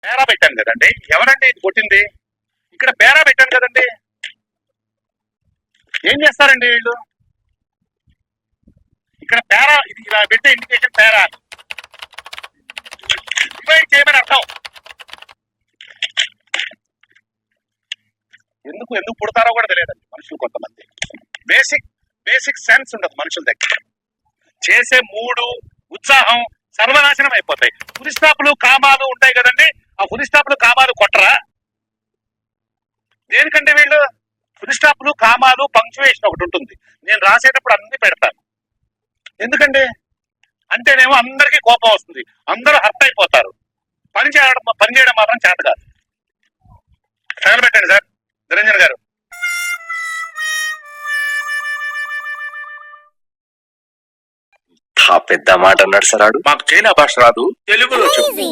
పేరా పెట్టాను కదండి. ఎవరండి ఇది కొట్టింది? ఇక్కడ పేరా పెట్టాను కదండి. ఏం చేస్తారండి వీళ్ళు? ఇక్కడ పేరా, ఇది ఇలా పెట్టే ఇండికేషన్ పేరా డివైడ్ చేయమని అర్థం. ఎందుకు ఎందుకు పుడతారో కూడా తెలియదండి మనుషులు. కొంతమంది బేసిక్ సెన్స్ ఉండదు మనుషుల దగ్గర. చేసే మూడు, ఉత్సాహం సర్వనాశనం అయిపోతాయి. ఫుల్ స్టాప్లు కామాలు ఉంటాయి కదండి, ఆ ఫుల్ స్టాప్లు కామాలు కొట్టరా? దేనికంటే వీళ్ళు ఫుల్ స్టాప్లు కామాలు పంక్చువేషన్ ఒకటి ఉంటుంది. నేను రాసేటప్పుడు అన్ని పెడతాను. ఎందుకండి అంటేనేమో అందరికీ కోపం వస్తుంది, అందరూ హర్ట్ అయిపోతారు. పని చేయడం మాత్రం చేత కాదు. తగలబెట్టండి సార్ నిరంజన్ గారు. పెద్ద మాట అన్నాడు సార్. మాకు చైనా భాష రాదు, తెలుగులో చెప్పు.